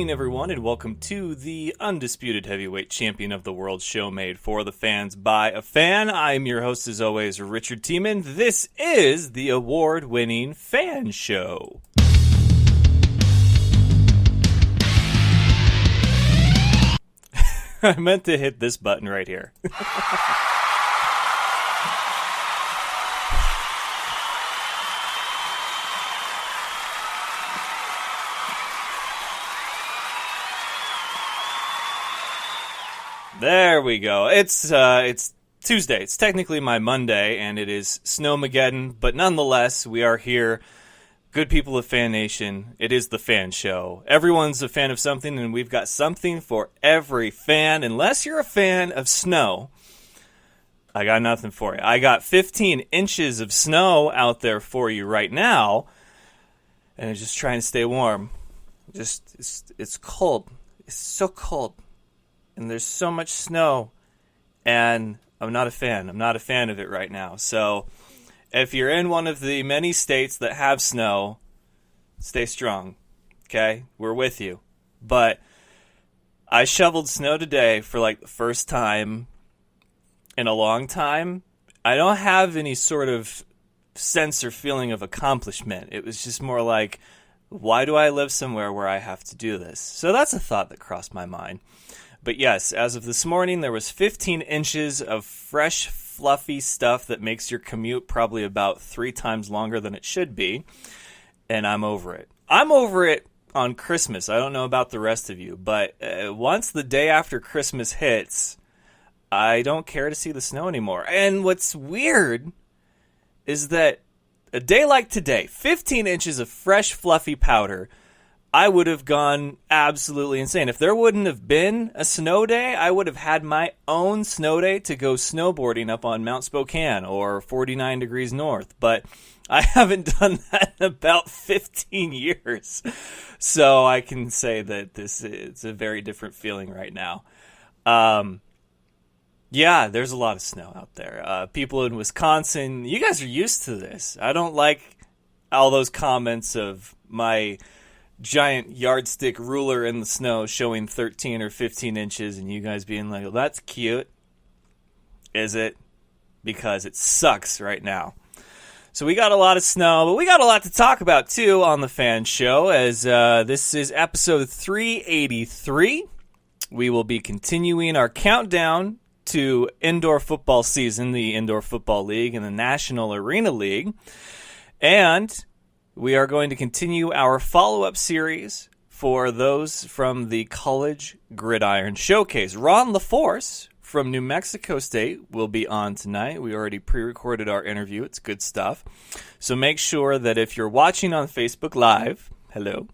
evening, everyone, and welcome to the undisputed heavyweight champion of the world show made for the fans by a fan. I'm your host, as always, Richard Tiemann. This is the award-winning Fan Show. I meant to hit this button right here. There we go. It's Tuesday. It's technically my Monday, and it is Snowmageddon, but nonetheless, we are here. Good people of Fan Nation, it is the Fan Show. Everyone's a fan of something, and we've got something for every fan. Unless you're a fan of snow, I got nothing for you. I got 15 inches of snow out there for you right now, and I'm just trying to stay warm. It's cold. It's so cold. And there's so much snow, and I'm not a fan. I'm not a fan of it right now. So if you're in one of the many states that have snow, stay strong, okay? We're with you. But I shoveled snow today for like the first time in a long time. I don't have any sort of sense or feeling of accomplishment. It was just more like, why do I live somewhere where I have to do this? So that's a thought that crossed my mind. But yes, as of this morning, there was 15 inches of fresh, fluffy stuff that makes your commute probably about 3 times longer than it should be. And I'm over it. I'm over it on Christmas. I don't know about the rest of you, but once the day after Christmas hits, I don't care to see the snow anymore. And what's weird is that a day like today, 15 inches of fresh, fluffy powder, I would have gone absolutely insane. If there wouldn't have been a snow day, I would have had my own snow day to go snowboarding up on Mount Spokane or 49 degrees north. But I haven't done that in about 15 years. So I can say that it's a very different feeling right now. Yeah, there's a lot of snow out there. People in Wisconsin, you guys are used to this. I don't like all those comments of my giant yardstick ruler in the snow showing 13 or 15 inches and you guys being like, well, that's cute. Is it? Because it sucks right now. So we got a lot of snow, but we got a lot to talk about too on the Fan Show, as this is episode 383. We will be continuing our countdown to indoor football season, the Indoor Football League and the National Arena League. And we are going to continue our follow-up series for those from the College Gridiron Showcase. Ron LaForce from New Mexico State will be on tonight. We already pre-recorded our interview. It's good stuff. So make sure that if you're watching on Facebook Live, hello,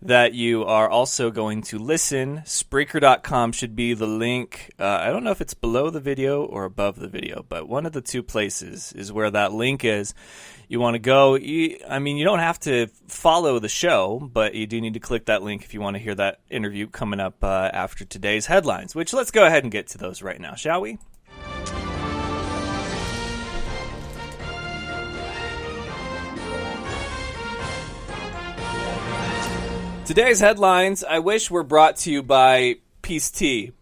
that you are also going to listen. Spreaker.com should be the link. I don't know if it's below the video or above the video, but one of the two places is where that link is. You want to go. You don't have to follow the show, but you do need to click that link if you want to hear that interview coming up after today's headlines, which let's go ahead and get to those right now, shall we? Today's headlines, I wish were brought to you by Peace Tea,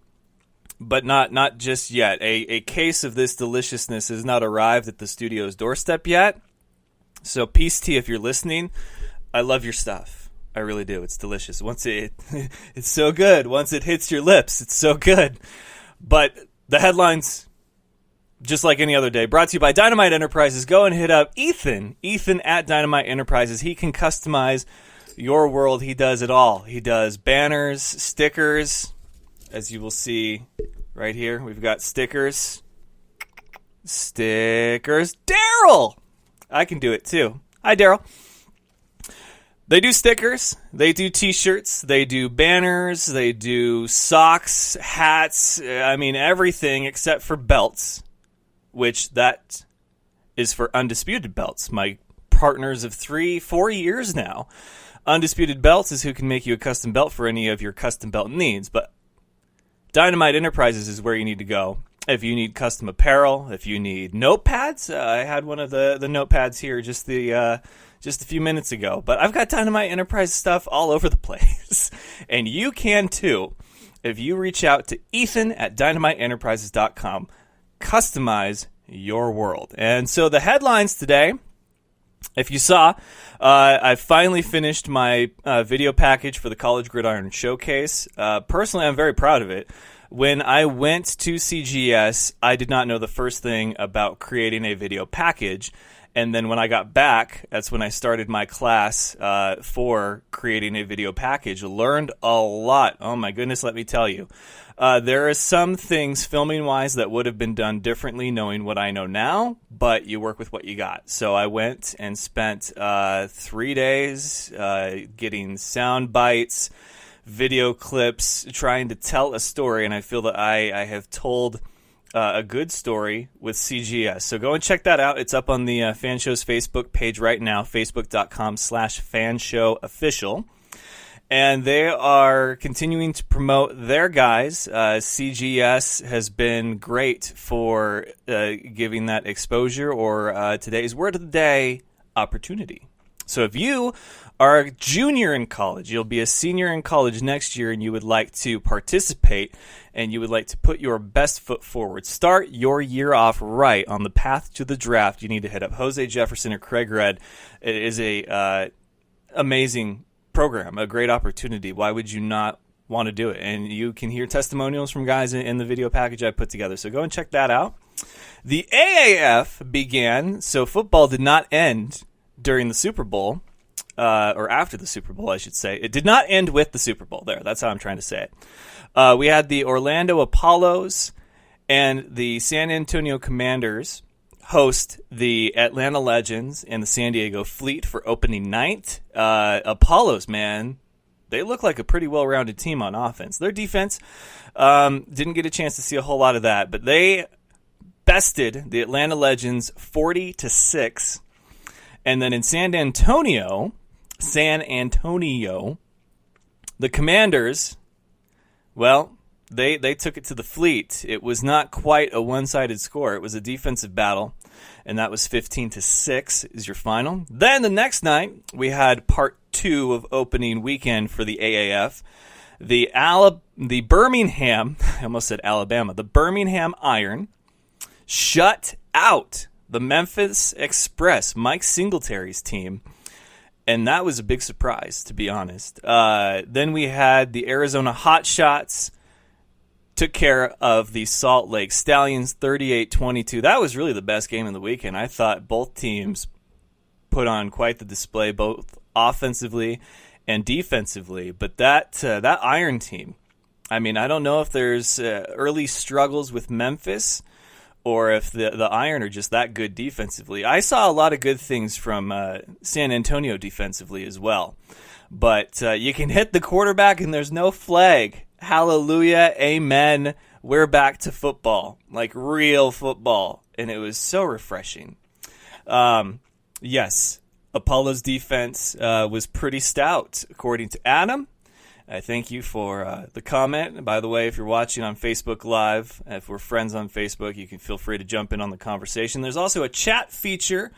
but not just yet. A case of this deliciousness has not arrived at the studio's doorstep yet. So Peace Tea, if you're listening, I love your stuff. I really do. It's delicious. It's so good. Once it hits your lips, it's so good. But the headlines, just like any other day, brought to you by Dynamite Enterprises. Go and hit up Ethan at Dynamite Enterprises. He can customize your world. He does it all. He does banners, stickers, as you will see right here. We've got stickers. Daryl! I can do it too. Hi, Daryl. They do stickers. They do t-shirts. They do banners. They do socks, hats. Everything except for belts, which that is for Undisputed Belts. My partners of 3-4 years now. Undisputed Belts is who can make you a custom belt for any of your custom belt needs. But Dynamite Enterprises is where you need to go. If you need custom apparel, if you need notepads, I had one of the notepads here just a few minutes ago. But I've got Dynamite Enterprise stuff all over the place. And you can too if you reach out to Ethan at dynamiteenterprises.com. Customize your world. And so the headlines today, if you saw, I finally finished my video package for the College Gridiron Showcase. Personally, I'm very proud of it. When I went to CGS, I did not know the first thing about creating a video package. And then when I got back, that's when I started my class for creating a video package. Learned a lot. Oh my goodness, let me tell you. There are some things filming-wise that would have been done differently knowing what I know now, but you work with what you got. So I went and spent 3 days getting sound bites, video clips, trying to tell a story, and I feel that I have told a good story with CGS. So go and check that out. It's up on the Fan Show's Facebook page right now, facebook.com/fanshowofficial. And they are continuing to promote their guys. CGS has been great for giving that exposure, or today's word of the day, opportunity. So if you are a junior in college, you'll be a senior in college next year, and you would like to participate, and you would like to put your best foot forward, start your year off right on the path to the draft, you need to hit up Jose Jefferson or Craig Red. It is a amazing program, a great opportunity. Why would you not want to do it? And you can hear testimonials from guys in the video package I put together. So go and check that out. The AAF began, so football did not end during the Super Bowl, or after the Super Bowl, I should say. It did not end with the Super Bowl there. That's how I'm trying to say it. We had the Orlando Apollos and the San Antonio Commanders host the Atlanta Legends and the San Diego Fleet for opening night. Apollos, man, they look like a pretty well-rounded team on offense. Their defense, didn't get a chance to see a whole lot of that, but they bested the Atlanta Legends 40-6. And then in San Antonio, the Commanders, well, they took it to the Fleet. It was not quite a one-sided score. It was a defensive battle, and that was 15-6 is your final. Then the next night, we had part 2 of opening weekend for the AAF. The Birmingham, I almost said Alabama, the Birmingham Iron shut out the Memphis Express, Mike Singletary's team, and that was a big surprise, to be honest. Then we had the Arizona Hotshots took care of the Salt Lake Stallions 38-22. That was really the best game of the weekend. I thought both teams put on quite the display, both offensively and defensively. But that Iron team, I mean, I don't know if there's early struggles with Memphis, or if the Iron are just that good defensively. I saw a lot of good things from San Antonio defensively as well. But you can hit the quarterback and there's no flag. Hallelujah, amen. We're back to football, like real football. And it was so refreshing. Yes, Apollo's defense was pretty stout, according to Adam. I thank you for the comment. By the way, if you're watching on Facebook Live, if we're friends on Facebook, you can feel free to jump in on the conversation. There's also a chat feature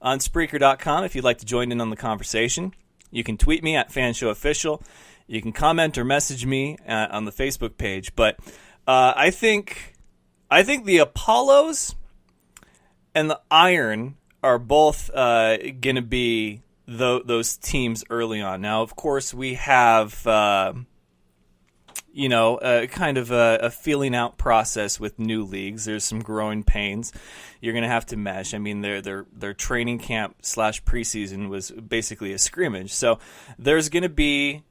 on Spreaker.com if you'd like to join in on the conversation. You can tweet me at FanShowOfficial. You can comment or message me on the Facebook page. But I think the Apollos and the Iron are both going to be those teams early on. Now, of course, we have kind of a feeling out process with new leagues. There's some growing pains. You're going to have to mesh. I mean, their training camp / preseason was basically a scrimmage. So there's going to be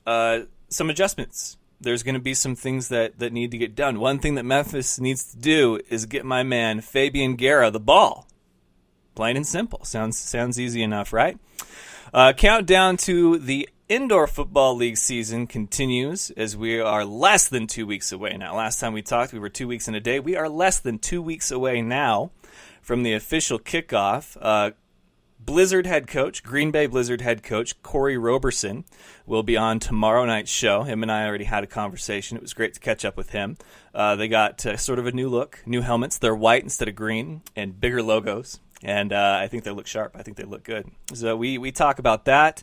some adjustments. There's going to be some things that need to get done. One thing that Memphis needs to do is get my man Fabian Guerra the ball. Plain and simple. Sounds easy enough, right? Countdown to the Indoor Football League season continues as we are less than 2 weeks away now. Last time we talked, we were 2 weeks in a day. We are less than 2 weeks away now from the official kickoff. Blizzard head coach, Green Bay Blizzard head coach, Corey Roberson, will be on tomorrow night's show. Him and I already had a conversation. It was great to catch up with him. They got sort of a new look, new helmets. They're white instead of green and bigger logos. And I think they look sharp. I think they look good. So we talk about that.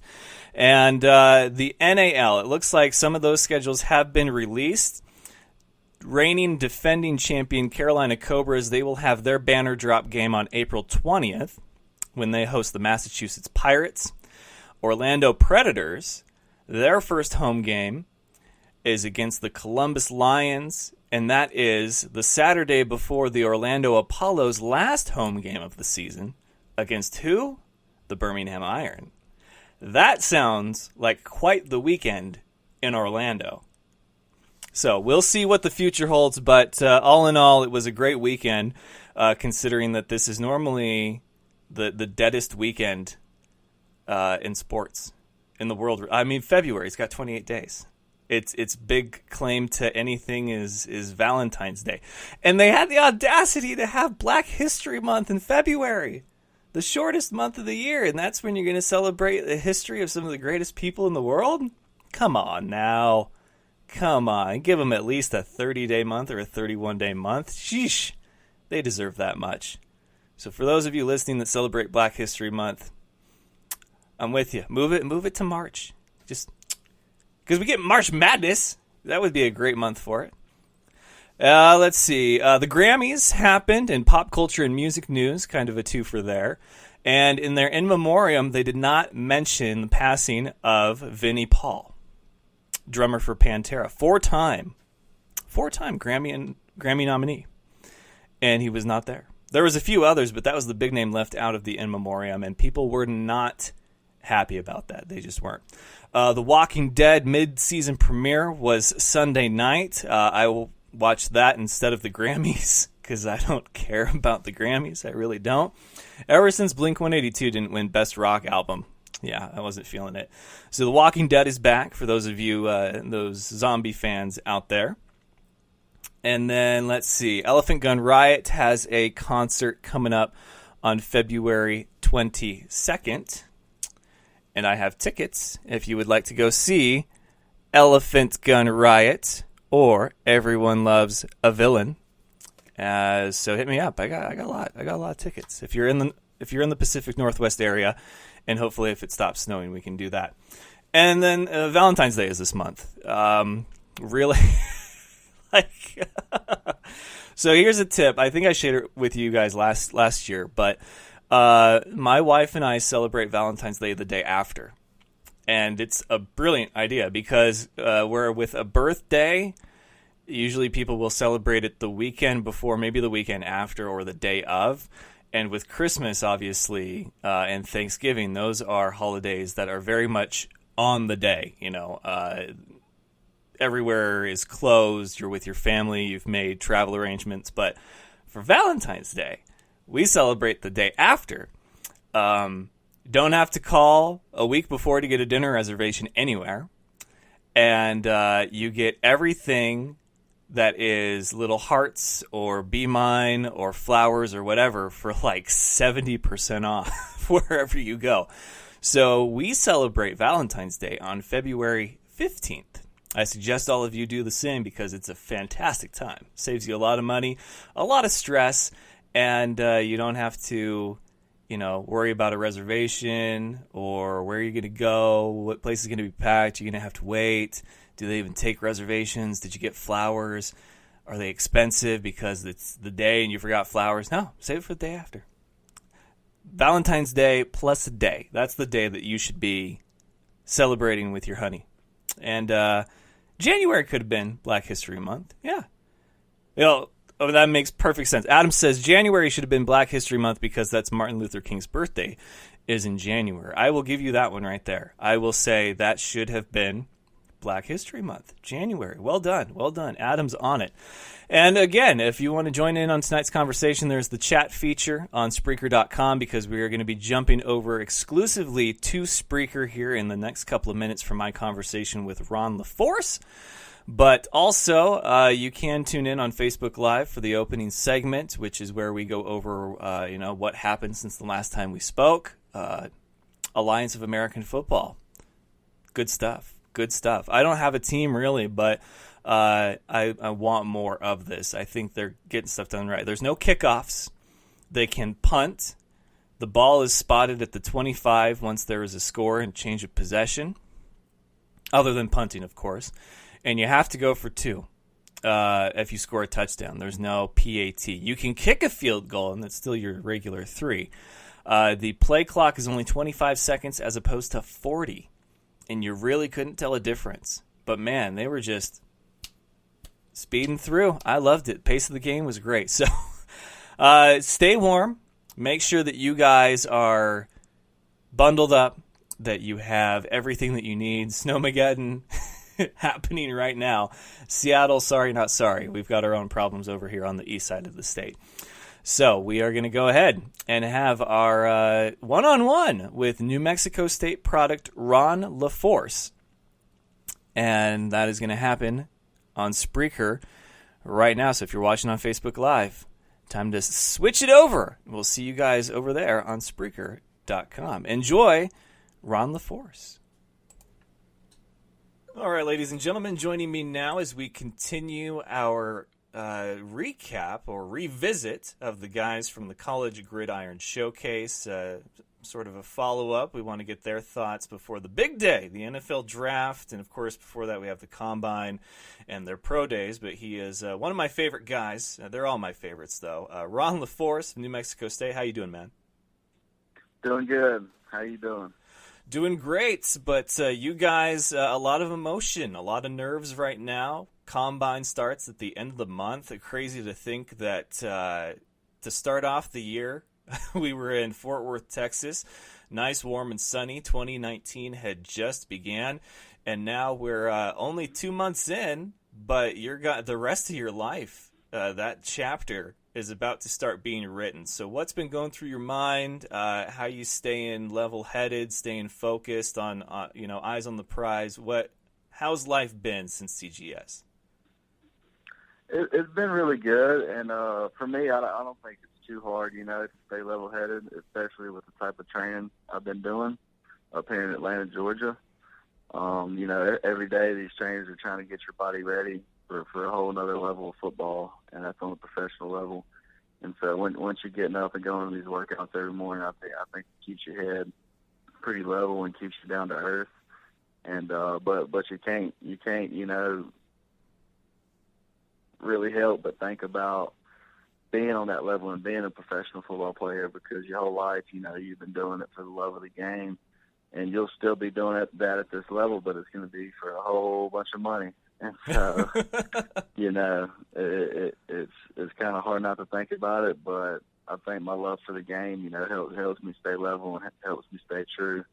And the NAL, it looks like some of those schedules have been released. Reigning defending champion Carolina Cobras, they will have their banner drop game on April 20th when they host the Massachusetts Pirates. Orlando Predators, their first home game is against the Columbus Lions, and that is the Saturday before the Orlando Apollo's last home game of the season. Against who? The Birmingham Iron. That sounds like quite the weekend in Orlando. So we'll see what the future holds, but all in all, it was a great weekend, considering that this is normally the deadest weekend in sports in the world. I mean, February's got 28 days. Its big claim to anything is Valentine's Day. And they had the audacity to have Black History Month in February, the shortest month of the year, and that's when you're going to celebrate the history of some of the greatest people in the world? Come on now. Come on. Give them at least a 30-day month or a 31-day month. Sheesh. They deserve that much. So for those of you listening that celebrate Black History Month, I'm with you. Move it to March. Just because we get March Madness. That would be a great month for it. Let's see. The Grammys happened in pop culture and music news, kind of a twofer there. And in their in memoriam, they did not mention the passing of Vinnie Paul, drummer for Pantera, four-time Grammy nominee. And he was not there. There was a few others, but that was the big name left out of the in memoriam, and people were not happy about that. They just weren't. The Walking Dead mid-season premiere was Sunday night. I will watch that instead of the Grammys because I don't care about the Grammys. I really don't. Ever since Blink-182 didn't win Best Rock Album, yeah, I wasn't feeling it. So The Walking Dead is back for those of you, those zombie fans out there. And then let's see. Elephant Gun Riot has a concert coming up on February 22nd. And I have tickets if you would like to go see Elephant Gun Riot or Everyone Loves a Villain. So hit me up. I got a lot of tickets. If you're in the Pacific Northwest area, and hopefully if it stops snowing, we can do that. And then Valentine's Day is this month. Really, so here's a tip. I think I shared it with you guys last year, but my wife and I celebrate Valentine's Day the day after. And it's a brilliant idea because we're with a birthday. Usually people will celebrate it the weekend before, maybe the weekend after, or the day of. And with Christmas, obviously, and Thanksgiving, those are holidays that are very much on the day. You know, everywhere is closed. You're with your family. You've made travel arrangements. But for Valentine's Day, we celebrate the day after. Don't have to call a week before to get a dinner reservation anywhere. And you get everything that is little hearts or Be Mine or flowers or whatever for like 70% off wherever you go. So we celebrate Valentine's Day on February 15th. I suggest all of you do the same because it's a fantastic time. Saves you a lot of money, a lot of stress, and you don't have to, worry about a reservation or where you're going to go, what place is going to be packed. You're going to have to wait. Do they even take reservations? Did you get flowers? Are they expensive because it's the day and you forgot flowers? No, save it for the day after. Valentine's Day plus a day. That's the day that you should be celebrating with your honey. And January could have been Black History Month. Yeah. That makes perfect sense. Adam says January should have been Black History Month because that's Martin Luther King's birthday is in January. I will give you that one right there. I will say that should have been Black History Month, January. Well done. Well done. Adam's on it. And again, if you want to join in on tonight's conversation, there's the chat feature on Spreaker.com because we are going to be jumping over exclusively to Spreaker here in the next couple of minutes for my conversation with Ron LaForce. But also, you can tune in on Facebook Live for the opening segment, which is where we go over, what happened since the last time we spoke. Alliance of American Football. Good stuff. Good stuff. I don't have a team really, but I want more of this. I think they're getting stuff done right. There's no kickoffs. They can punt. The ball is spotted at the 25 once there is a score and change of possession, other than punting, of course. And you have to go for 2 if you score a touchdown. There's no PAT. You can kick a field goal, and that's still your regular 3. The play clock is only 25 seconds as opposed to 40, and you really couldn't tell a difference. But, man, they were just speeding through. I loved it. Pace of the game was great. So stay warm. Make sure that you guys are bundled up, that you have everything that you need. Snowmageddon happening right now. Seattle, sorry, not sorry. We've got our own problems over here on the east side of the state. So we are going to go ahead and have our one-on-one with New Mexico State product Ron LaForce. And that is going to happen on Spreaker right now. So if you're watching on Facebook Live, time to switch it over. We'll see you guys over there on Spreaker.com. Enjoy Ron LaForce. All right, ladies and gentlemen, joining me now as we continue our recap or revisit of the guys from the College Gridiron Showcase. Sort of a follow-up. We want to get their thoughts before the big day, the NFL Draft, and of course before that we have the Combine and their Pro Days, but he is one of my favorite guys. They're all my favorites, though. Ron LaForce from New Mexico State. How you doing, man? Doing good. How you doing? Doing great, but you guys, a lot of emotion, a lot of nerves right now. Combine starts at the end of the month. Crazy to think that to start off the year, we were in Fort Worth, Texas. Nice, warm, and sunny. 2019 had just began, and now we're only 2 months in, but the rest of your life, that chapter is about to start being written. So what's been going through your mind? How you staying level-headed, staying focused on eyes on the prize? How's life been since CGS? It's been really good, and for me, I don't think it's too hard, to stay level-headed, especially with the type of training I've been doing up here in Atlanta, Georgia. Every day these trainers are trying to get your body ready for a whole other level of football, and that's on the professional level. And so once you're getting up and going to these workouts every morning, I think it keeps your head pretty level and keeps you down to earth. And but you can't really help but think about being on that level and being a professional football player, because your whole life, you've been doing it for the love of the game, and you'll still be doing that at this level, but it's going to be for a whole bunch of money. And so, it's kind of hard not to think about it, but I think my love for the game, helps me stay level and helps me stay true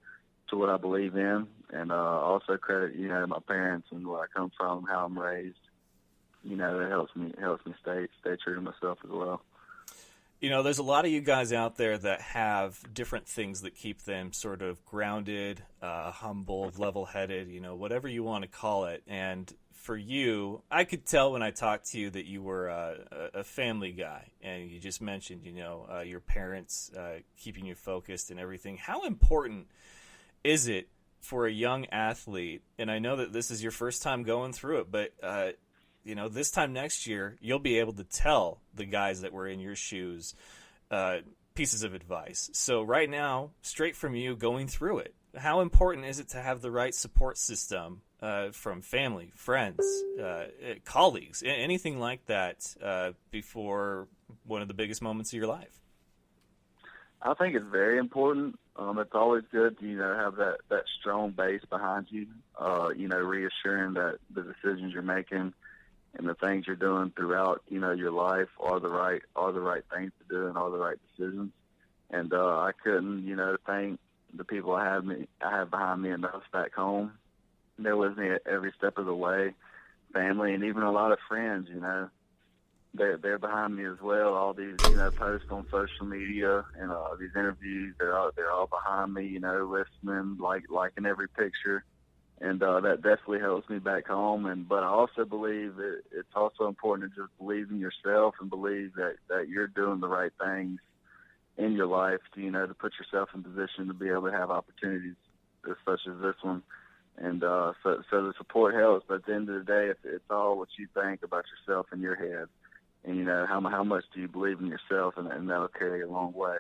to what I believe in, and also credit, my parents and where I come from, how I'm raised. That helps me stay true to myself as well. There's a lot of you guys out there that have different things that keep them sort of grounded, humble, level-headed, whatever you want to call it. And for you, I could tell when I talked to you that you were a family guy, and you just mentioned, your parents keeping you focused and everything. How important is it for a young athlete, and I know that this is your first time going through it, but this time next year, you'll be able to tell the guys that were in your shoes pieces of advice. So right now, straight from you going through it, how important is it to have the right support system from family, friends, colleagues, anything like that before one of the biggest moments of your life? I think it's very important. It's always good to, have that strong base behind you, reassuring that the decisions you're making and the things you're doing throughout, your life are the right things to do and are the right decisions. And I couldn't, thank the people I have behind me enough back home. They're with me at every step of the way, family, and even a lot of friends. They're behind me as well. All these, posts on social media and these interviews, they're all behind me. Listening, liking every picture. And that definitely helps me back home. But I also believe it's also important to just believe in yourself and believe that you're doing the right things in your life to put yourself in position to be able to have opportunities such as this one. And so the support helps. But at the end of the day, it's all what you think about yourself in your head. And, how much do you believe in yourself, and that'll carry a long way.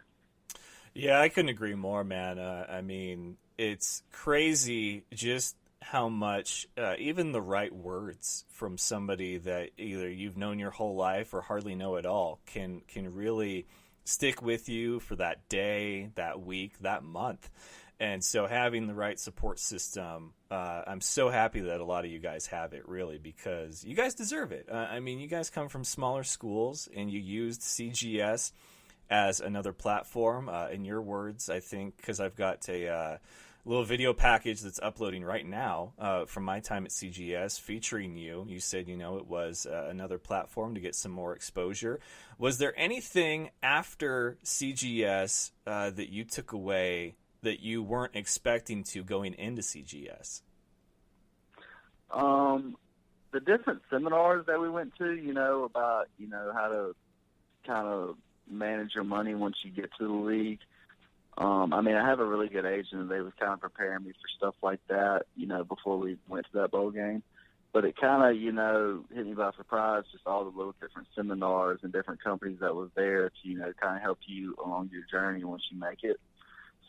Yeah, I couldn't agree more, man. I mean, it's crazy just how much, even the right words from somebody that either you've known your whole life or hardly know at all can really stick with you for that day, that week, that month. And so having the right support system, I'm so happy that a lot of you guys have it, really, because you guys deserve it. I mean, you guys come from smaller schools and you used CGS as another platform. In your words, I think, because I've got a little video package that's uploading right now from my time at CGS featuring you. You said, it was another platform to get some more exposure. Was there anything after CGS that you took away that you weren't expecting to going into CGS? The different seminars that we went to, about, how to kind of manage your money once you get to the league. I mean, I have a really good agent, and they was kind of preparing me for stuff like that, before we went to that bowl game. But it kind of, hit me by surprise, just all the little different seminars and different companies that was there to, kind of help you along your journey once you make it.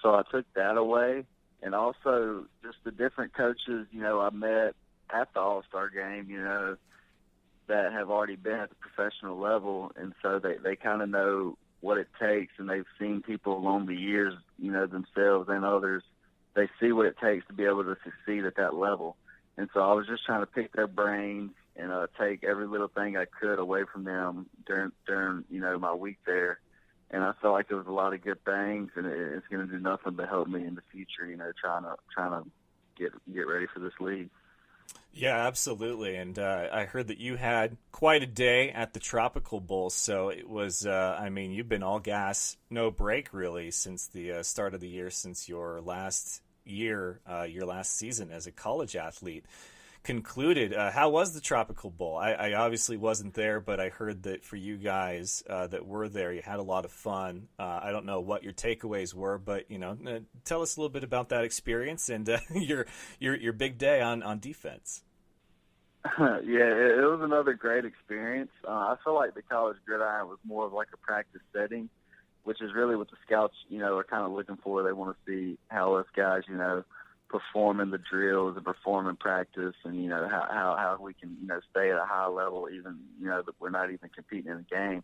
So I took that away. And also just the different coaches, I met at the All-Star game, that have already been at the professional level. And so they kind of know what it takes, and they've seen people along the years, themselves and others. They see what it takes to be able to succeed at that level. And so I was just trying to pick their brains and take every little thing I could away from them during my week there. And I felt like there was a lot of good things, and it's going to do nothing but help me in the future, trying to get ready for this league. Yeah, absolutely. And I heard that you had quite a day at the Tropical Bowl. So it was, you've been all gas, no break, really, since the start of the year, since your last season as a college athlete concluded. How was the Tropical Bowl? I obviously wasn't there, but I heard that for you guys that were there, you had a lot of fun. I don't know what your takeaways were, but tell us a little bit about that experience and your big day on defense. Yeah, it was another great experience. I feel like the college gridiron was more of like a practice setting, which is really what the scouts, are kind of looking for. They want to see how us guys, perform in the drills and perform in practice, and how we can stay at a high level, even that we're not even competing in a game.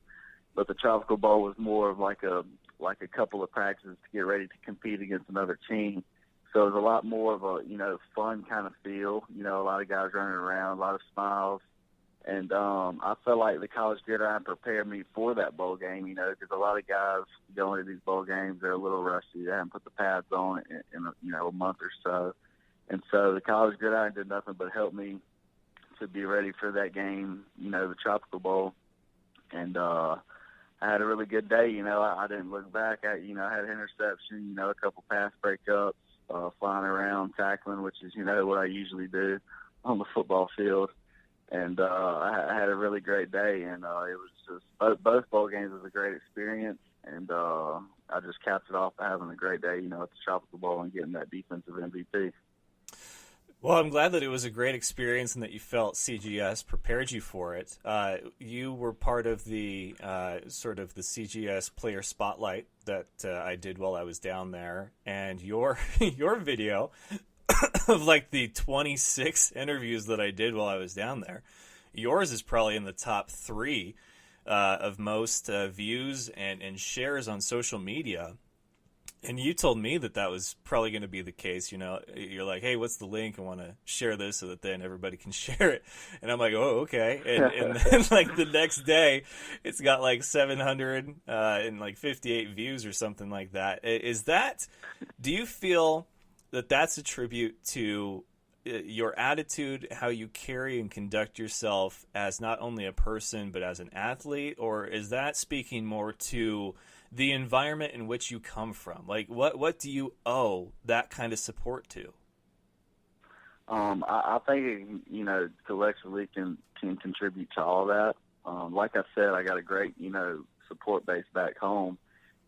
But the Tropical Bowl was more of like a couple of practices to get ready to compete against another team. So it was a lot more of a fun kind of feel. A lot of guys running around, a lot of smiles. And I felt like the college gridiron prepared me for that bowl game, because a lot of guys going to these bowl games, they're a little rusty. They haven't put the pads on in a month or so. And so the college gridiron did nothing but help me to be ready for that game, the Tropical Bowl. And I had a really good day. I didn't look back. I had an interception, a couple pass breakups, flying around, tackling, which is, what I usually do on the football field. And I had a really great day, and it was just both bowl games was a great experience, and I just capped it off by having a great day, at the Tropical Bowl and getting that defensive MVP. Well, I'm glad that it was a great experience and that you felt CGS prepared you for it. You were part of the sort of the CGS player spotlight that I did while I was down there, and your video of like the 26 interviews that I did while I was down there, yours is probably in the top 3 of most views and shares on social media. And you told me that was probably going to be the case. You're like, hey, what's the link? I want to share this so that then everybody can share it. And I'm like, oh, okay. And then like the next day, it's got like 700 and like 58 views or something like that. Do you feel that that's a tribute to your attitude, how you carry and conduct yourself as not only a person but as an athlete, or is that speaking more to the environment in which you come from? Like, what do you owe that kind of support to? I think collectively can contribute to all that. Like I said, I got a great support base back home.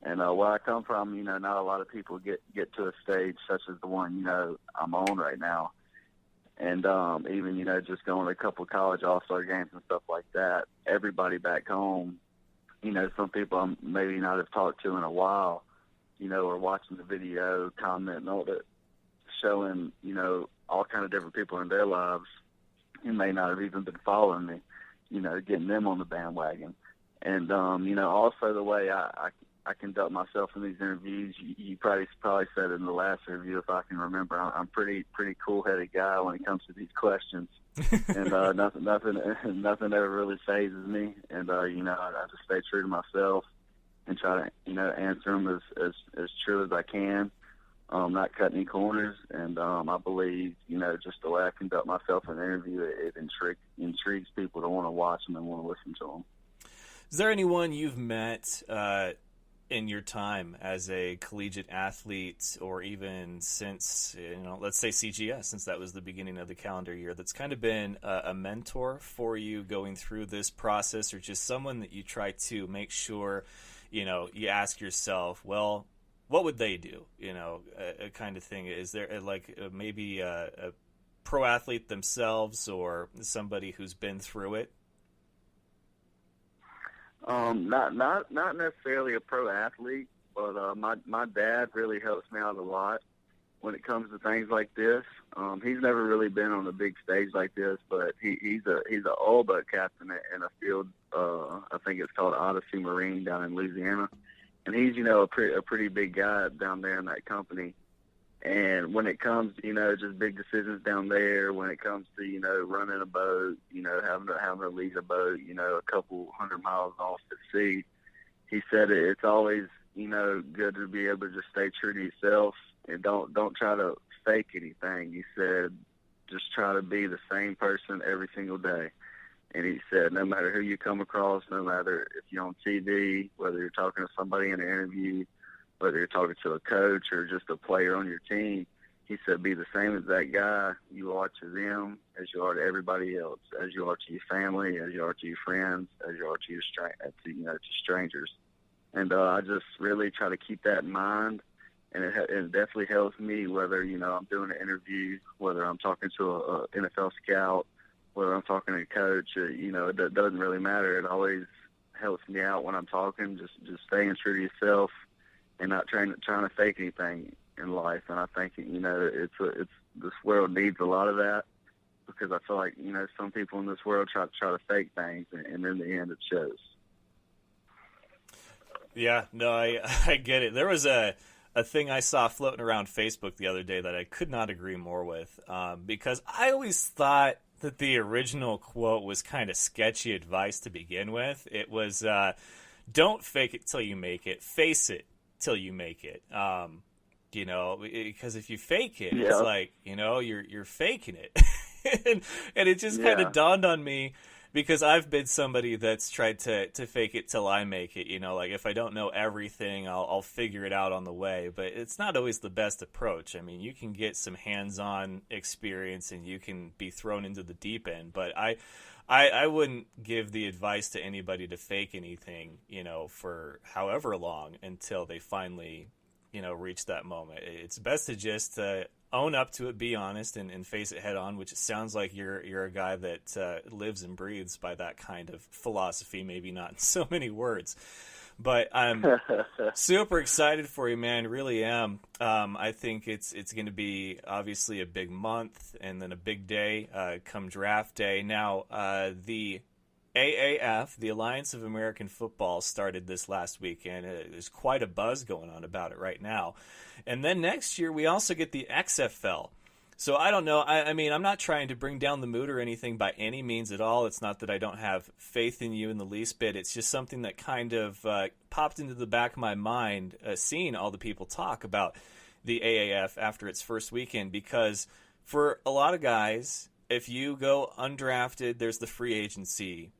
And where I come from, not a lot of people get to a stage such as the one, I'm on right now. And even, just going to a couple of college all-star games and stuff like that, everybody back home, some people I maybe not have talked to in a while, or watching the video, commenting on it, showing, all kind of different people in their lives who may not have even been following me, getting them on the bandwagon. And, also the way I conduct myself in these interviews, you probably said it in the last interview, if I can remember, I'm pretty cool-headed guy when it comes to these questions. And nothing ever really phases me. And, I just stay true to myself and try to, answer them as true as I can. Not cut any corners, and I believe, just the way I conduct myself in an interview, it intrigues people to want to watch them and want to listen to them. Is there anyone you've met in your time as a collegiate athlete, or even since, let's say CGS, since that was the beginning of the calendar year, that's kind of been a mentor for you going through this process, or just someone that you try to make sure, you ask yourself, well, what would they do? A kind of thing. Is there maybe a pro athlete themselves, or somebody who's been through it? Not necessarily a pro athlete, but my dad really helps me out a lot when it comes to things like this. He's never really been on a big stage like this, but he's an all but captain in a field. I think it's called Odyssey Marine down in Louisiana. And he's, a pretty big guy down there in that company. And when it comes to, just big decisions down there, when it comes to, running a boat, having to lead a boat, a couple 100 miles off the sea, he said it's always, good to be able to just stay true to yourself and don't try to fake anything. He said, just try to be the same person every single day. And he said, no matter who you come across, no matter if you're on TV, whether you're talking to somebody in an interview, whether you're talking to a coach or just a player on your team, he said, be the same as that guy you are to them as you are to everybody else, as you are to your family, as you are to your friends, as you are to to strangers. And I just really try to keep that in mind. And it definitely helps me whether, I'm doing an interview, whether I'm talking to a NFL scout, whether I'm talking to a coach, it doesn't really matter. It always helps me out when I'm talking, just staying true to yourself and not trying to fake anything in life. And I think, it's this world needs a lot of that, because I feel like, some people in this world try to fake things, and in the end it shows. Yeah, no, I get it. There was a thing I saw floating around Facebook the other day that I could not agree more with, because I always thought that the original quote was kind of sketchy advice to begin with. It was, don't fake it till you make it, face it till you make it. Because if you fake it, It's like, you're faking it. and it just kind of dawned on me, because I've been somebody that's tried to fake it till I make it. Like if I don't know everything, I'll figure it out on the way. But it's not always the best approach. I mean, you can get some hands-on experience and you can be thrown into the deep end. But I wouldn't give the advice to anybody to fake anything, for however long until they finally, reach that moment. It's best to just own up to it, be honest, and face it head on, which it sounds like you're a guy that lives and breathes by that kind of philosophy, maybe not in so many words. But I'm super excited for you, man. Really am. I think it's going to be obviously a big month and then a big day come draft day. Now, the AAF, the Alliance of American Football, started this last weekend. There's quite a buzz going on about it right now. And then next year, we also get the XFL. So I don't know. I mean, I'm not trying to bring down the mood or anything by any means at all. It's not that I don't have faith in you in the least bit. It's just something that kind of popped into the back of my mind, seeing all the people talk about the AAF after its first weekend. Because for a lot of guys, if you go undrafted, there's the free agency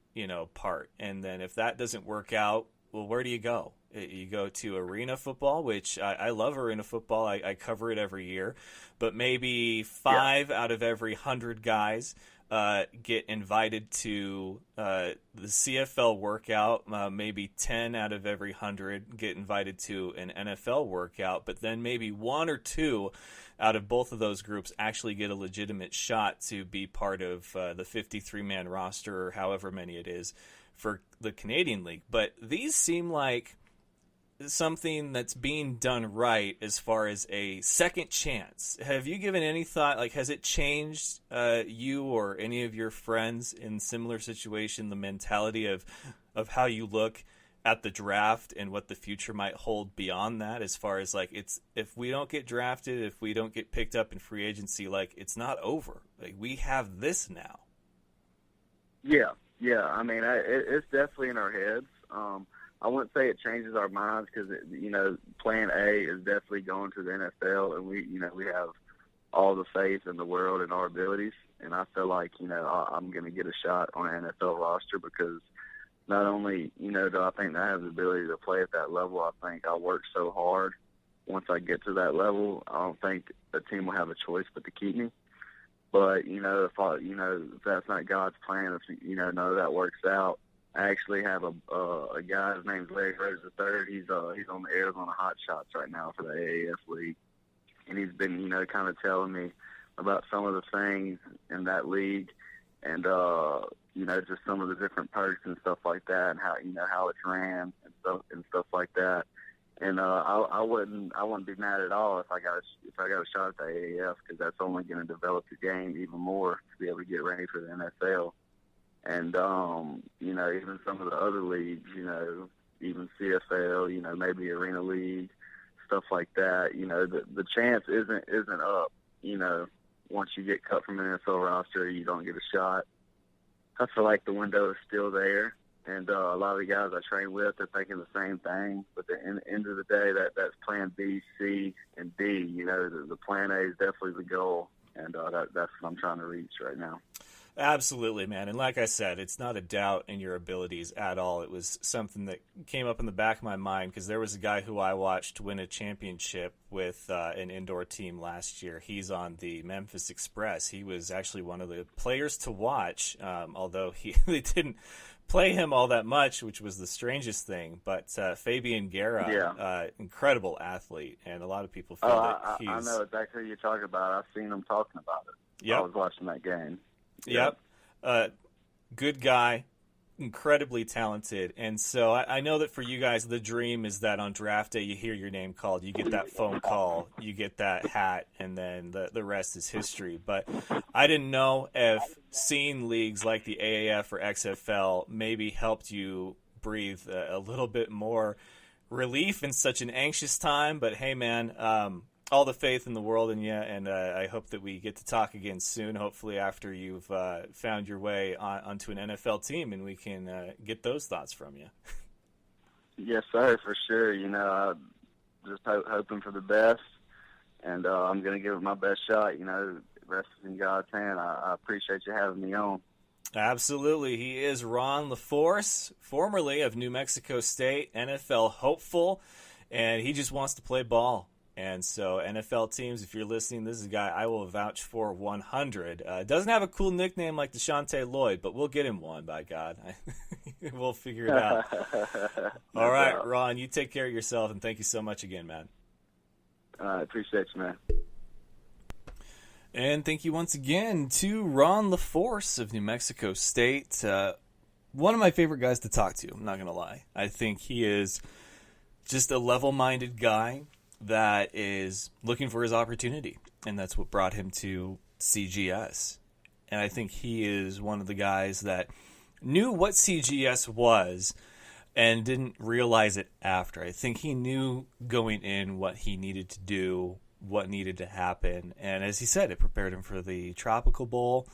part. And then if that doesn't work out, well, where do you go? You go to arena football, which I love arena football. I cover it every year. But maybe 5 out of every 100 guys get invited to the CFL workout. Maybe 10 out of every 100 get invited to an NFL workout. But then maybe 1 or 2 out of both of those groups actually get a legitimate shot to be part of the 53-man roster, or however many it is, for the Canadian League. But these seem like something that's being done right as far as a second chance. Have you given any thought, like, has it changed you or any of your friends in similar situation, the mentality of how you look at the draft and what the future might hold beyond that, as far as, like, it's, if we don't get drafted, if we don't get picked up in free agency, like, it's not over. Like, we have this now. Yeah. I mean, it's definitely in our heads. I wouldn't say it changes our minds because, plan A is definitely going to the NFL, and we have all the faith in the world in our abilities. And I feel like, I'm going to get a shot on an NFL roster because not only, do I think I have the ability to play at that level, I think I work so hard. Once I get to that level, I don't think a team will have a choice but to keep me. But, if that's not God's plan, if, none of that works out, I actually have a guy, his name's Larry Rose III. He's on the Arizona Hot Shots right now for the AAF League. And he's been, kind of telling me about some of the things in that league and, just some of the different perks and stuff like that and how it's ran and stuff like that. And I wouldn't be mad at all if I got a shot at the AAF because that's only going to develop your game even more to be able to get ready for the NFL. And, even some of the other leagues, even CFL, maybe Arena League, stuff like that, the chance isn't up, once you get cut from an NFL roster, you don't get a shot. I feel like the window is still there. And a lot of the guys I train with are thinking the same thing. But at the end of the day, that's plan B, C, and D. The plan A is definitely the goal. And that's what I'm trying to reach right now. Absolutely, man. And like I said, it's not a doubt in your abilities at all. It was something that came up in the back of my mind because there was a guy who I watched win a championship with an indoor team last year. He's on the Memphis Express. He was actually one of the players to watch, although they didn't play him all that much, which was the strangest thing. But Fabian Guerra, incredible athlete, and a lot of people feel that he's... I know exactly who you're talking about. I've seen him talking about it. Yep. I was watching that game. Yep. Good guy, incredibly talented. And so I know that for you guys, the dream is that on draft day, you hear your name called, you get that phone call, you get that hat, and then the rest is history. But I didn't know if seeing leagues like the AAF or XFL maybe helped you breathe a little bit more relief in such an anxious time. But hey, man, all the faith in the world in you, and I hope that we get to talk again soon, hopefully after you've found your way onto an NFL team, and we can get those thoughts from you. Yes, sir, for sure. I'm just hoping for the best, and I'm going to give it my best shot. The rest is in God's hand. I appreciate you having me on. Absolutely. He is Ron LaForce, formerly of New Mexico State, NFL hopeful, and he just wants to play ball. And so NFL teams, if you're listening, this is a guy I will vouch for 100. Doesn't have a cool nickname like Deshaunte Lloyd, but we'll get him one, by God. We'll figure it out. All right, Ron, you take care of yourself, and thank you so much again, man. I appreciate you, man. And thank you once again to Ron LaForce of New Mexico State. One of my favorite guys to talk to, I'm not going to lie. I think he is just a level-minded guy that is looking for his opportunity, and that's what brought him to CGS. And I think he is one of the guys that knew what CGS was and didn't realize it after. I think he knew going in what he needed to do, what needed to happen, and as he said, it prepared him for the Tropical Bowl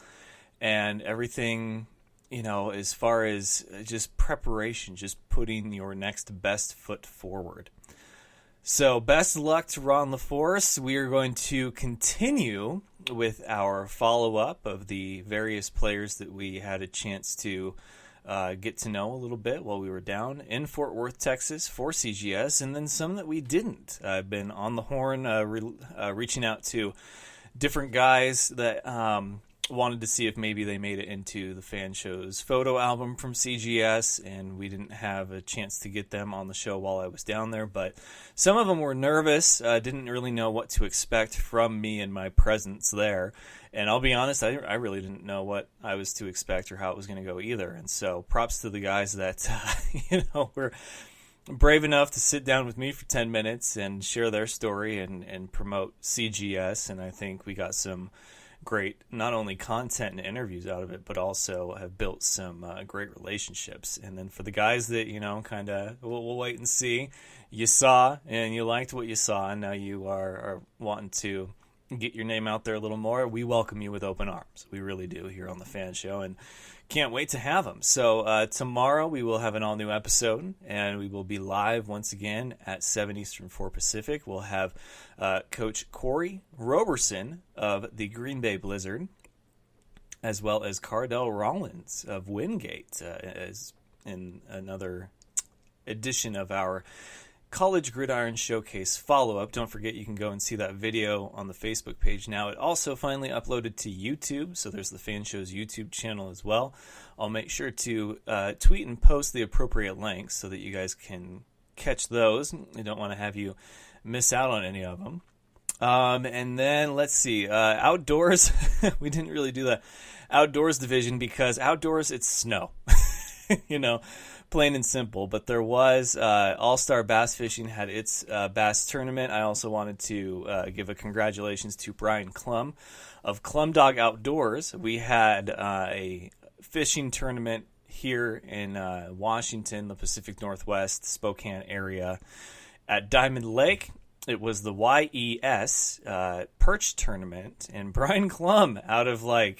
and everything, as far as just preparation, just putting your next best foot forward. So best of luck to Ron LaForce. We are going to continue with our follow-up of the various players that we had a chance to get to know a little bit while we were down in Fort Worth, Texas for CGS, and then some that we didn't. I've been on the horn reaching out to different guys that wanted to see if maybe they made it into the Fan Show's photo album from CGS, and we didn't have a chance to get them on the show while I was down there, but some of them were nervous, didn't really know what to expect from me and my presence there, and I'll be honest, I really didn't know what I was to expect or how it was going to go either, and so props to the guys that were brave enough to sit down with me for 10 minutes and share their story and promote CGS. And I think we got some great, not only content and interviews out of it, but also have built some great relationships. And then for the guys that, kind of, we'll wait and see. You saw and you liked what you saw, and now you are wanting to get your name out there a little more. We welcome you with open arms. We really do here on the Fan Show, and can't wait to have them. So tomorrow we will have an all-new episode, and we will be live once again at 7 Eastern, 4 Pacific. We'll have Coach Corey Roberson of the Green Bay Blizzard, as well as Cardell Rollins of Wingate, as in another edition of our College Gridiron Showcase follow-up. Don't forget, you can go and see that video on the Facebook page now. It also finally uploaded to YouTube, so there's the Fan Show's YouTube channel as well. I'll make sure to tweet and post the appropriate links so that you guys can catch those. I don't want to have you miss out on any of them. And then, let's see, outdoors, we didn't really do the outdoors division because outdoors, it's snow. Plain and simple. But there was All-Star Bass Fishing had its bass tournament. I also wanted to give a congratulations to Brian Klum of Klum Dog Outdoors. We had a fishing tournament here in Washington, the Pacific Northwest, Spokane area at Diamond Lake. It was the YES Perch Tournament, and Brian Klum, out of I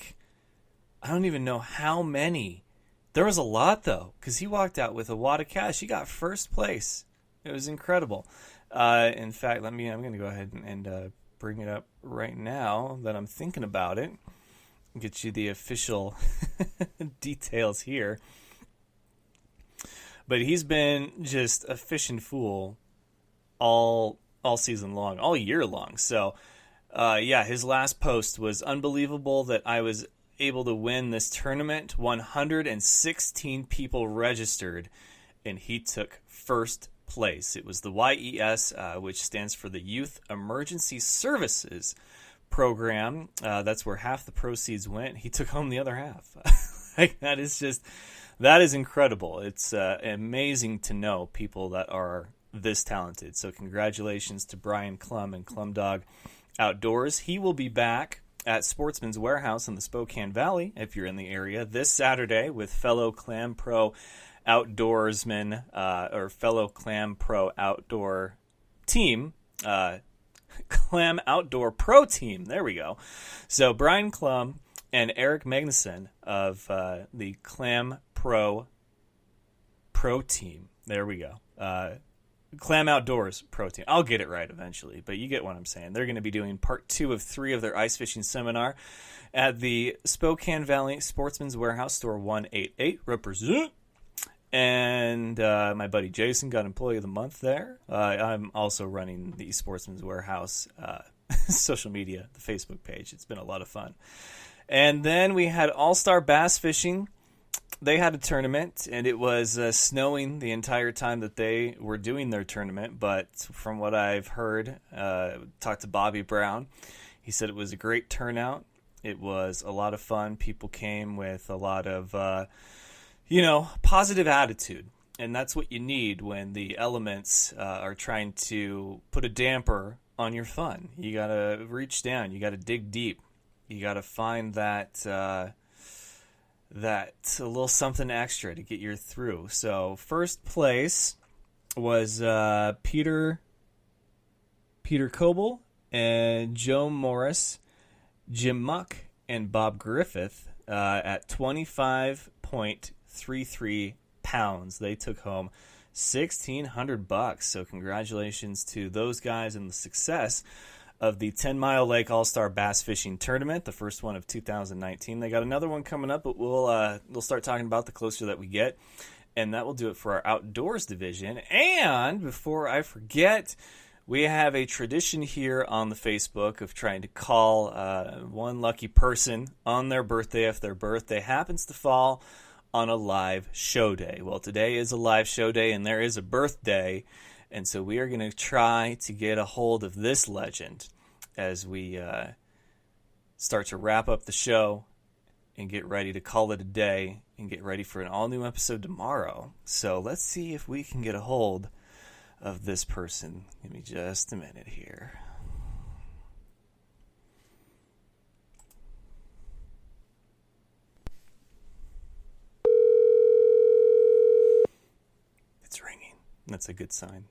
don't even know how many. There was a lot, though, because he walked out with a wad of cash. He got first place. It was incredible. In fact, I'm going to go ahead and bring it up right now that I'm thinking about it. Get you the official details here. But he's been just a fishing fool all season long, all year long. So, his last post was unbelievable that I was able to win this tournament. 116 people registered, and he took first place. It was the YES, which stands for the Youth Emergency Services Program. That's where half the proceeds went. He took home the other half. That is incredible. It's amazing to know people that are this talented. So congratulations to Brian Klum and Klum Dog Outdoors. He will be back at Sportsman's Warehouse in the Spokane Valley, if you're in the area, this Saturday with fellow Clam Pro outdoorsmen, or fellow Clam Pro outdoor team, Clam Outdoor Pro Team. There we go. So Brian Klum and Eric Magnuson of the Clam Pro Team. There we go. Clam Outdoors Pro Team. I'll get it right eventually, but you get what I'm saying. They're going to be doing part 2 of 3 of their ice fishing seminar at the Spokane Valley Sportsman's Warehouse, store 188. Represent. And my buddy Jason got Employee of the Month there. I'm also running the Sportsman's Warehouse social media, the Facebook page. It's been a lot of fun. And then we had All-Star Bass Fishing. They had a tournament, and it was snowing the entire time that they were doing their tournament. But from what I've heard, talked to Bobby Brown, he said it was a great turnout. It was a lot of fun. People came with a lot of, positive attitude. And that's what you need when the elements are trying to put a damper on your fun. You got to reach down. You got to dig deep. You got to find that a little something extra to get you through. So first place was Peter Coble and Joe Morris, Jim Muck, and Bob Griffith at 25.33 pounds. They took home $1,600. So congratulations to those guys and the success of the 10 Mile Lake All-Star Bass Fishing Tournament, the first one of 2019. They got another one coming up, but we'll start talking about the closer that we get. And that will do it for our outdoors division. And before I forget, we have a tradition here on the Facebook of trying to call one lucky person on their birthday if their birthday happens to fall on a live show day. Well, today is a live show day, and there is a birthday. And so we are going to try to get a hold of this legend as we start to wrap up the show and get ready to call it a day and get ready for an all-new episode tomorrow. So let's see if we can get a hold of this person. Give me just a minute here. It's ringing. That's a good sign.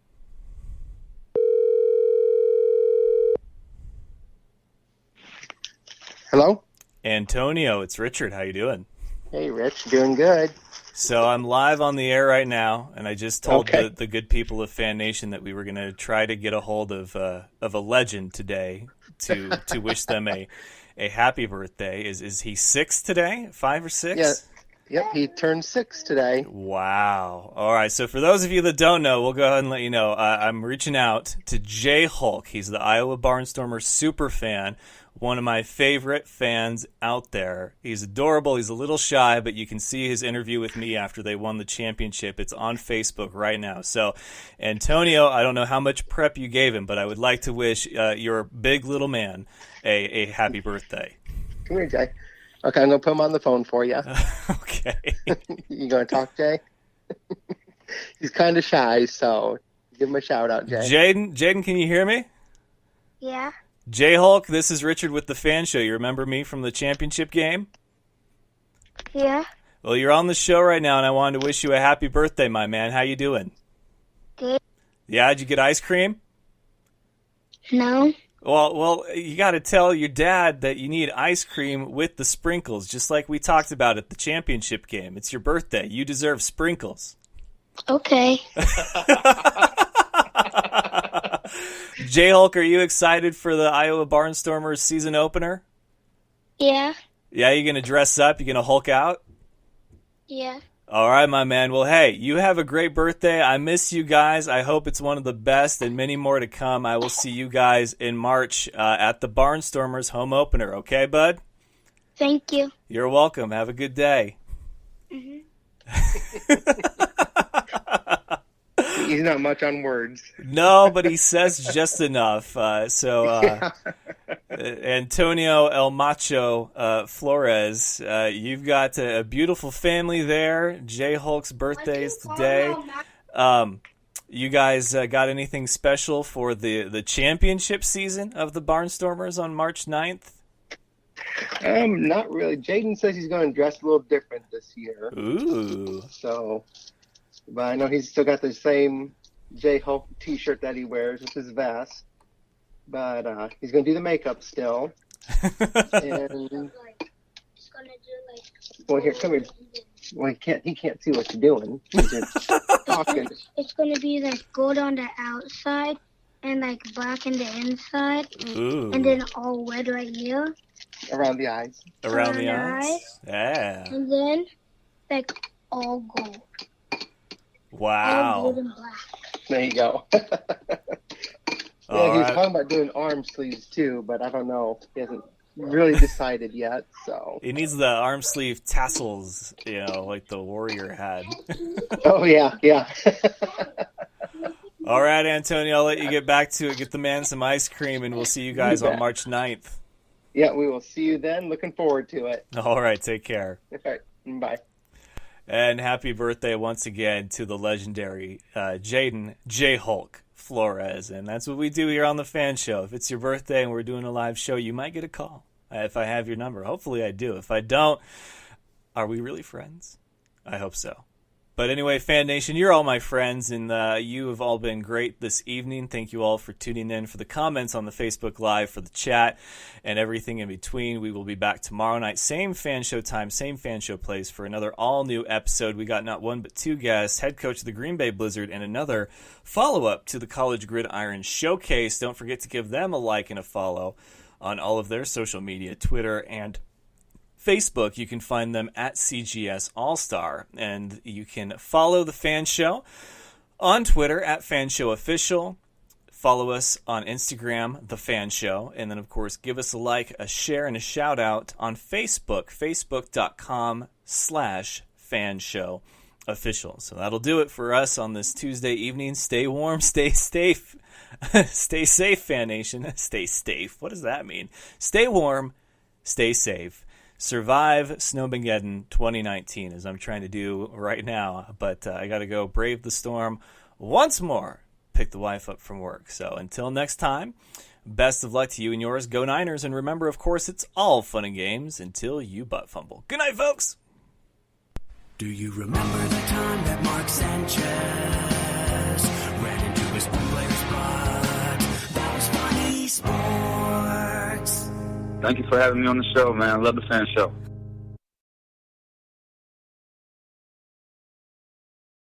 Hello? Antonio, it's Richard. How you doing? Hey, Rich. Doing good. So I'm live on the air right now, and I just told Okay. the good people of Fan Nation that we were going to try to get a hold of a legend today to wish them a happy birthday. Is he 6 today? 5 or 6? Yeah. Yep, he turned 6 today. Wow. All right. So for those of you that don't know, we'll go ahead and let you know. I'm reaching out to Jay Hulk. He's the Iowa Barnstormers super fan. One of my favorite fans out there. He's adorable. He's a little shy, but you can see his interview with me after they won the championship. It's on Facebook right now. So, Antonio, I don't know how much prep you gave him, but I would like to wish your big little man a happy birthday. Come here, Jay. Okay, I'm going to put him on the phone for you. Okay. You going to talk, Jay? He's kind of shy, so give him a shout out, Jay. Jaden, can you hear me? Yeah. Jay Hulk, this is Richard with the Fan Show. You remember me from the championship game? Yeah. Well, you're on the show right now, and I wanted to wish you a happy birthday, my man. How you doing? Good. Yeah, did you get ice cream? No. Well, you got to tell your dad that you need ice cream with the sprinkles, just like we talked about at the championship game. It's your birthday. You deserve sprinkles. Okay. Jay Hulk, are you excited for the Iowa Barnstormers season opener? Yeah. Yeah, you going to dress up? You going to Hulk out? Yeah. All right, my man. Well, hey, you have a great birthday. I miss you guys. I hope it's one of the best and many more to come. I will see you guys in March at the Barnstormers home opener. Okay, bud? Thank you. You're welcome. Have a good day. He's not much on words. No, but he says just enough. Antonio El Macho Flores, you've got a beautiful family there. Jay Hulk's birthday is today. You guys got anything special for the championship season of the Barnstormers on March 9th? Not really. Jaden says he's going to dress a little different this year. Ooh. So, but I know he's still got the same J Hulk T-shirt that he wears with his vest. But he's going to do the makeup still. And well, here, come here. Well, he can't see what you're doing. You're talking. It's going to be like gold on the outside and like black on the inside. Ooh. And then all red right here. Around the eyes. Around the Around the eyes? Yeah. And then like all gold. All Wow. gold and black. There you go. Yeah, All he was right. talking about doing arm sleeves too, but I don't know. He hasn't really decided yet. So. He needs the arm sleeve tassels, like the Warrior had. Oh yeah. All right, Antonio, I'll let you get back to it. Get the man some ice cream, and we'll see you guys on bet. March 9th. Yeah, we will see you then. Looking forward to it. All right, take care. All right. Bye. And happy birthday once again to the legendary Jaden J. Hulk Flores. And that's what we do here on the Fan Show. If it's your birthday and we're doing a live show, you might get a call if I have your number. Hopefully I do. If I don't, are we really friends? I hope so. But anyway, Fan Nation, you're all my friends, and you have all been great this evening. Thank you all for tuning in, for the comments on the Facebook Live, for the chat, and everything in between. We will be back tomorrow night, same Fan Show time, same Fan Show place, for another all-new episode. We got not one but two guests, head coach of the Green Bay Blizzard, and another follow-up to the College Gridiron Showcase. Don't forget to give them a like and a follow on all of their social media, Twitter and Facebook. You can find them at CGS All-Star, and you can follow the Fan Show on Twitter at Fan Show Official. Follow us on Instagram, The Fan Show, and then, of course, give us a like, a share, and a shout-out on Facebook, facebook.com/Fan Show Official. So that'll do it for us on this Tuesday evening. Stay warm, stay safe. Stay safe, Fan Nation. Stay safe. What does that mean? Stay warm, stay safe. survive Snowmageddon 2019, as I'm trying to do right now. But I got to go brave the storm once more, pick the wife up from work. So until next time, best of luck to you and yours. Go Niners, and remember, of course, it's all fun and games until you butt fumble. Good night, folks. Do you remember the time that Mark Sanchez ran into his own player's blood? That was funny sports. Thank you for having me on the show, man. I love the Fan Show.